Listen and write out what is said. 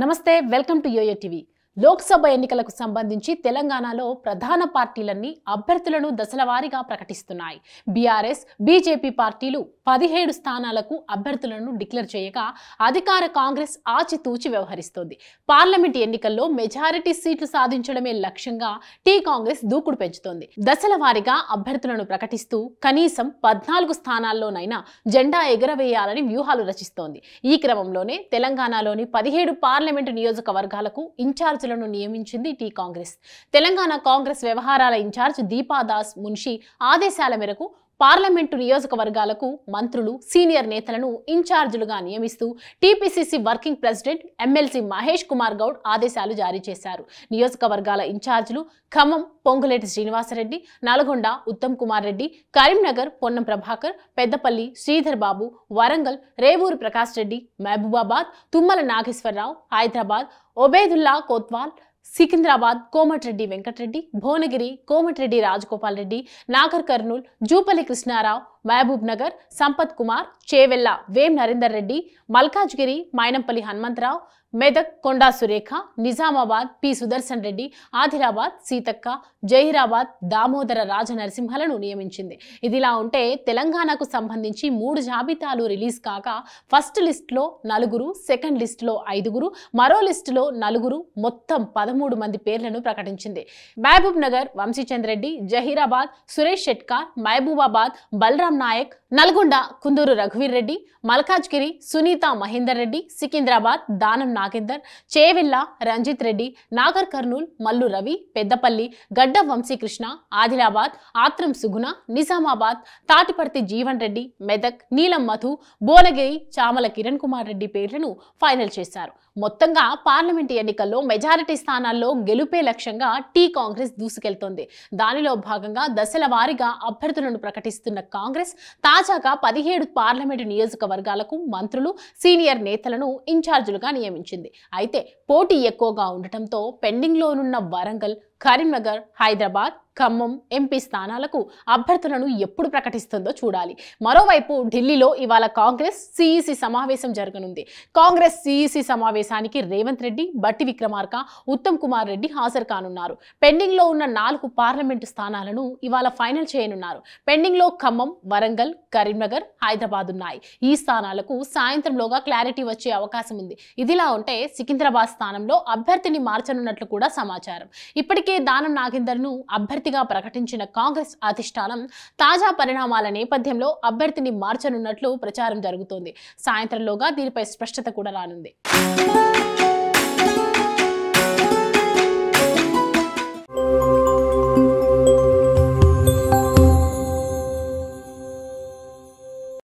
నమస్తే welcome to YoYo TV Lok Sabha ఎన్నికలకు సంబంధించి తెలంగాణలో ప్రధాన పార్టీలన్నీ అభ్యర్థులను దశలవారీగా ప్రకటిస్తున్నాయి. బీఆర్ఎస్, బీజేపీ పార్టీలు 17 స్థానాలకు అభ్యర్థులను డిక్లేర్ చేయగా అధికార కాంగ్రెస్ ఆచితూచి వ్యవహరిస్తోంది. పార్లమెంట్ ఎన్నికల్లో మెజారిటీ సీట్లు సాధించడమే లక్ష్యంగా టీ కాంగ్రెస్ దూకుడు పెంచుతోంది. దశలవారీగా అభ్యర్థులను ప్రకటిస్తూ కనీసం 14 స్థానాల్లోనైనా జెండా ఎగరవేయాలని వ్యూహాలు రచిస్తోంది. ఈ క్రమంలోనే తెలంగాణలోని 17 పార్లమెంటు నియోజకవర్గాలకు ఇన్ఛార్జ్ నియమించింది టీ కాంగ్రెస్. తెలంగాణ కాంగ్రెస్ వ్యవహారాల ఇన్ఛార్జ్ దీపాదాస్ మున్షి ఆదేశాల మేరకు పార్లమెంటు నియోజకవర్గాలకు మంత్రులు, సీనియర్ నేతలను ఇన్ఛార్జీలుగా నియమిస్తూ TPCC working president MLC Mahesh Kumar Goud ఆదేశాలు జారీ చేశారు. నియోజకవర్గాల ఇన్ఛార్జీలు ఖమ్మం పొంగులేటి శ్రీనివాసరెడ్డి, నల్గొండ ఉత్తమ్ కుమార్ రెడ్డి, కరీంనగర్ పొన్నం ప్రభాకర్, పెద్దపల్లి శ్రీధర్ బాబు, వరంగల్ రేవూరు ప్రకాష్ రెడ్డి, మహబూబాబాద్ తుమ్మల నాగేశ్వరరావు, హైదరాబాద్ ఒబేదుల్లా కోత్వాల్, సికింద్రాబాద్ కోమటిరెడ్డి వెంకటరెడ్డి, భువనగిరి కోమటిరెడ్డి రాజగోపాల్ రెడ్డి, నాగర్ కర్నూల్ జూపల్లి కృష్ణారావు, మహబూబ్ నగర్ సంపత్ కుమార్, చేవెళ్ల వేం నరేందర్ రెడ్డి, మల్కాజ్గిరి మైనంపల్లి హనుమంతరావు, మెదక్ కొండా సురేఖ, నిజామాబాద్ పి సుదర్శన్ రెడ్డి, ఆదిలాబాద్ సీతక్క, జహీరాబాద్ దామోదర రాజనరసింహలను నియమించింది. ఇదిలా ఉంటే తెలంగాణకు సంబంధించి 3 జాబితాలు రిలీజ్ కాగా ఫస్ట్ లిస్టులో 4, సెకండ్ లిస్టులో 5, మరో లిస్టులో 4, మొత్తం 13 మంది పేర్లను ప్రకటించింది. మహబూబ్ నగర్ వంశీచంద్ రెడ్డి, జహీరాబాద్ సురేష్ షెట్కార్, మహబూబాబాద్ బలరాం నాయక్, నల్గొండ కుందూరు రఘువీర్ రెడ్డి, మల్కాజ్గిరి సునీత మహేందర్ రెడ్డి, సికింద్రాబాద్ దానం నాగేందర్, చేవెళ్ల రంజిత్ రెడ్డి, నాగర్ కర్నూల్ మల్లు రవి, పెద్దపల్లి గడ్డ వంశీకృష్ణ, ఆదిలాబాద్ ఆత్రం సుగుణ, నిజామాబాద్ తాటిపర్తి జీవన్ రెడ్డి, మెదక్ నీలం మధు, భువనగిరి చామల కిరణ్ కుమార్ రెడ్డి పేర్లను ఫైనల్ చేశారు. మొత్తంగా పార్లమెంటు ఎన్నికల్లో మెజారిటీ స్థానాల్లో గెలుపే లక్ష్యంగా టీ కాంగ్రెస్ దూసుకెళ్తోంది. దానిలో భాగంగా దశల వారీగా అభ్యర్థులను ప్రకటిస్తున్న కాంగ్రెస్ తాజాగా 17 పార్లమెంటు నియోజకవర్గాలకు మంత్రులు, సీనియర్ నేతలను ఇన్ఛార్జీలుగా నియమించింది. అయితే పోటీ ఎక్కువగా ఉండటంతో పెండింగ్లోనున్న వరంగల్, కరీంనగర్, హైదరాబాద్, ఖమ్మం ఎంపీ స్థానాలకు అభ్యర్థులను ఎప్పుడు ప్రకటిస్తుందో చూడాలి. మరోవైపు ఢిల్లీలో ఇవాళ కాంగ్రెస్ సిఈసి సమావేశం జరగనుంది. కాంగ్రెస్ సిఈసి సమావేశానికి రేవంత్ రెడ్డి, బట్టి విక్రమార్క, ఉత్తమ్ కుమార్ రెడ్డి హాజరు కానున్నారు. పెండింగ్లో ఉన్న 4 పార్లమెంటు స్థానాలను ఇవాళ ఫైనల్ చేయనున్నారు. పెండింగ్లో ఖమ్మం, వరంగల్, కరీంనగర్, హైదరాబాద్ ఉన్నాయి. ఈ స్థానాలకు సాయంత్రంలోగా క్లారిటీ వచ్చే అవకాశం ఉంది. ఇదిలా ఉంటే సికింద్రాబాద్ స్థానంలో అభ్యర్థిని మార్చనున్నట్లు కూడా సమాచారం. ఇప్పటికే దానం నాగేందర్ను అభ్యర్థిగా ప్రకటించిన కాంగ్రెస్ అధిష్టానం తాజా పరిణామాల నేపథ్యంలో అభ్యర్థిని మార్చనున్నట్లు ప్రచారం జరుగుతోంది. సాయంత్రంలోగా దీనిపై స్పష్టత కూడా రానుంది.